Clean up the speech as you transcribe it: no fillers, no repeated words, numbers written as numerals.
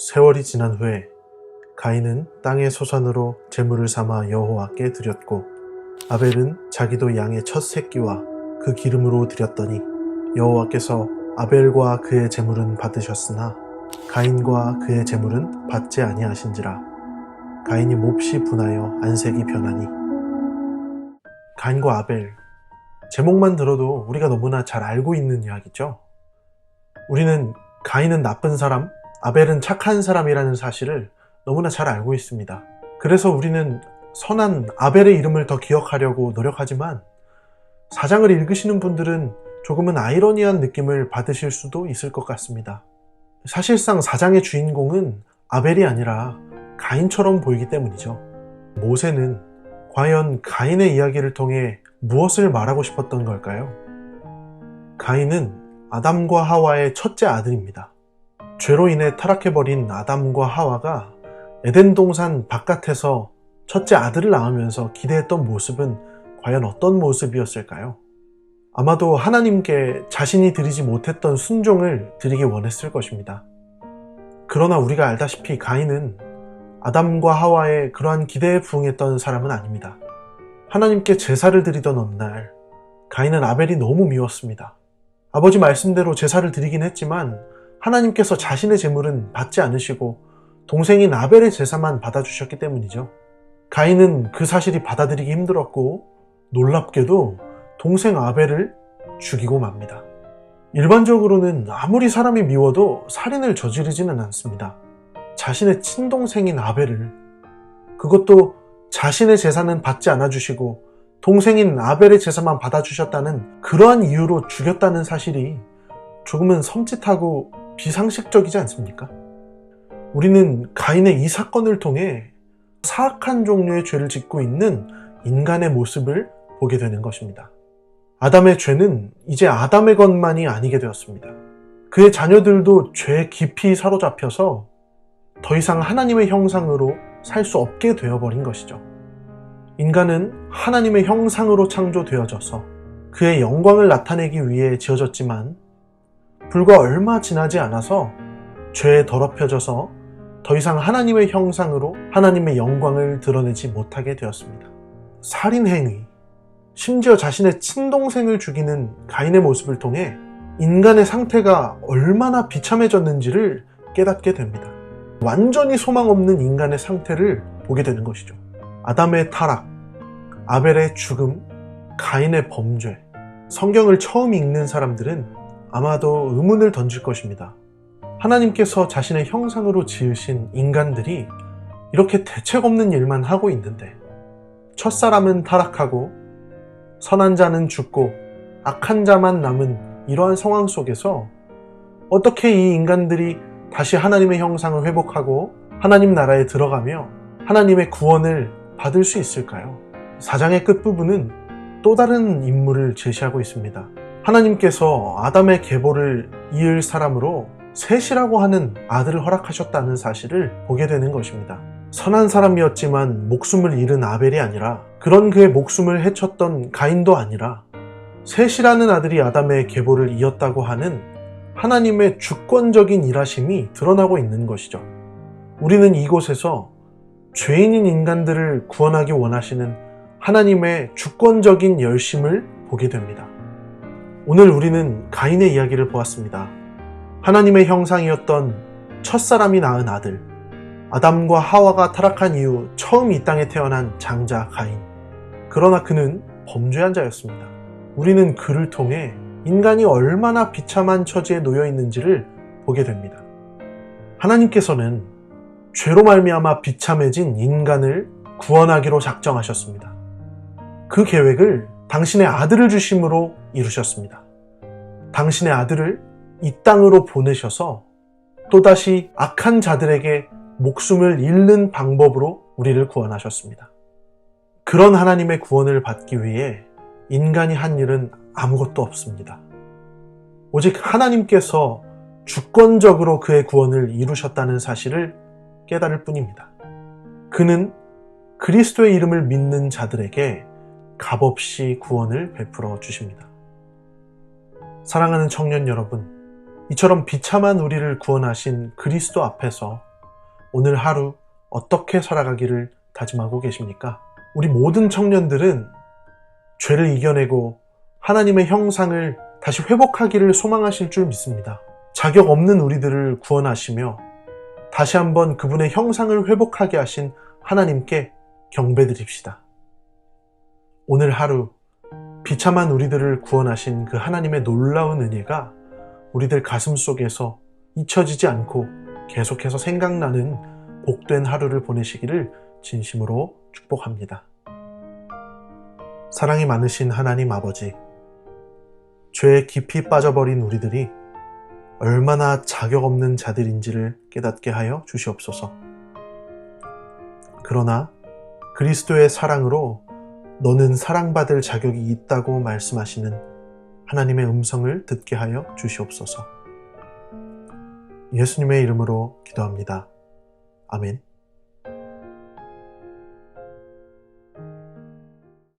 세월이 지난 후에 가인은 땅의 소산으로 제물을 삼아 여호와께 드렸고 아벨은 자기도 양의 첫 새끼와 그 기름으로 드렸더니 여호와께서 아벨과 그의 제물은 받으셨으나 가인과 그의 제물은 받지 아니하신지라. 가인이 몹시 분하여 안색이 변하니. 가인과 아벨, 제목만 들어도 우리가 너무나 잘 알고 있는 이야기죠. 우리는 가인은 나쁜 사람, 아벨은 착한 사람이라는 사실을 너무나 잘 알고 있습니다. 그래서 우리는 선한 아벨의 이름을 더 기억하려고 노력하지만 사장을 읽으시는 분들은 조금은 아이러니한 느낌을 받으실 수도 있을 것 같습니다. 사실상 사장의 주인공은 아벨이 아니라 가인처럼 보이기 때문이죠. 모세는 과연 가인의 이야기를 통해 무엇을 말하고 싶었던 걸까요? 가인은 아담과 하와의 첫째 아들입니다. 죄로 인해 타락해버린 아담과 하와가 에덴 동산 바깥에서 첫째 아들을 낳으면서 기대했던 모습은 과연 어떤 모습이었을까요? 아마도 하나님께 자신이 드리지 못했던 순종을 드리기 원했을 것입니다. 그러나 우리가 알다시피 가인은 아담과 하와의 그러한 기대에 부응했던 사람은 아닙니다. 하나님께 제사를 드리던 어느 날 가인은 아벨이 너무 미웠습니다. 아버지 말씀대로 제사를 드리긴 했지만 하나님께서 자신의 제물은 받지 않으시고 동생인 아벨의 제사만 받아주셨기 때문이죠. 가인은 그 사실이 받아들이기 힘들었고 놀랍게도 동생 아벨을 죽이고 맙니다. 일반적으로는 아무리 사람이 미워도 살인을 저지르지는 않습니다. 자신의 친동생인 아벨을, 그것도 자신의 제사는 받지 않아주시고 동생인 아벨의 제사만 받아주셨다는 그러한 이유로 죽였다는 사실이 조금은 섬찟하고 비상식적이지 않습니까? 우리는 가인의 이 사건을 통해 사악한 종류의 죄를 짓고 있는 인간의 모습을 보게 되는 것입니다. 아담의 죄는 이제 아담의 것만이 아니게 되었습니다. 그의 자녀들도 죄에 깊이 사로잡혀서 더 이상 하나님의 형상으로 살 수 없게 되어버린 것이죠. 인간은 하나님의 형상으로 창조되어져서 그의 영광을 나타내기 위해 지어졌지만 불과 얼마 지나지 않아서 죄에 더럽혀져서 더 이상 하나님의 형상으로 하나님의 영광을 드러내지 못하게 되었습니다. 살인행위, 심지어 자신의 친동생을 죽이는 가인의 모습을 통해 인간의 상태가 얼마나 비참해졌는지를 깨닫게 됩니다. 완전히 소망 없는 인간의 상태를 보게 되는 것이죠. 아담의 타락, 아벨의 죽음, 가인의 범죄. 성경을 처음 읽는 사람들은 아마도 의문을 던질 것입니다. 하나님께서 자신의 형상으로 지으신 인간들이 이렇게 대책 없는 일만 하고 있는데 첫사람은 타락하고 선한 자는 죽고 악한 자만 남은 이러한 상황 속에서 어떻게 이 인간들이 다시 하나님의 형상을 회복하고 하나님 나라에 들어가며 하나님의 구원을 받을 수 있을까요? 4장의 끝부분은 또 다른 인물을 제시하고 있습니다. 하나님께서 아담의 계보를 이을 사람으로 셋이라고 하는 아들을 허락하셨다는 사실을 보게 되는 것입니다. 선한 사람이었지만 목숨을 잃은 아벨이 아니라 그런 그의 목숨을 해쳤던 가인도 아니라 셋이라는 아들이 아담의 계보를 이었다고 하는 하나님의 주권적인 일하심이 드러나고 있는 것이죠. 우리는 이곳에서 죄인인 인간들을 구원하기 원하시는 하나님의 주권적인 열심을 보게 됩니다. 오늘 우리는 가인의 이야기를 보았습니다. 하나님의 형상이었던 첫사람이 낳은 아들, 아담과 하와가 타락한 이후 처음 이 땅에 태어난 장자 가인. 그러나 그는 범죄한 자였습니다. 우리는 그를 통해 인간이 얼마나 비참한 처지에 놓여 있는지를 보게 됩니다. 하나님께서는 죄로 말미암아 비참해진 인간을 구원하기로 작정하셨습니다. 그 계획을 당신의 아들을 주심으로 이루셨습니다. 당신의 아들을 이 땅으로 보내셔서 또다시 악한 자들에게 목숨을 잃는 방법으로 우리를 구원하셨습니다. 그런 하나님의 구원을 받기 위해 인간이 한 일은 아무것도 없습니다. 오직 하나님께서 주권적으로 그의 구원을 이루셨다는 사실을 깨달을 뿐입니다. 그는 그리스도의 이름을 믿는 자들에게 값없이 구원을 베풀어 주십니다. 사랑하는 청년 여러분, 이처럼 비참한 우리를 구원하신 그리스도 앞에서 오늘 하루 어떻게 살아가기를 다짐하고 계십니까? 우리 모든 청년들은 죄를 이겨내고 하나님의 형상을 다시 회복하기를 소망하실 줄 믿습니다. 자격 없는 우리들을 구원하시며 다시 한번 그분의 형상을 회복하게 하신 하나님께 경배드립시다. 오늘 하루 비참한 우리들을 구원하신 그 하나님의 놀라운 은혜가 우리들 가슴 속에서 잊혀지지 않고 계속해서 생각나는 복된 하루를 보내시기를 진심으로 축복합니다. 사랑이 많으신 하나님 아버지, 죄에 깊이 빠져버린 우리들이 얼마나 자격 없는 자들인지를 깨닫게 하여 주시옵소서. 그러나 그리스도의 사랑으로 너는 사랑받을 자격이 있다고 말씀하시는 하나님의 음성을 듣게 하여 주시옵소서. 예수님의 이름으로 기도합니다. 아멘.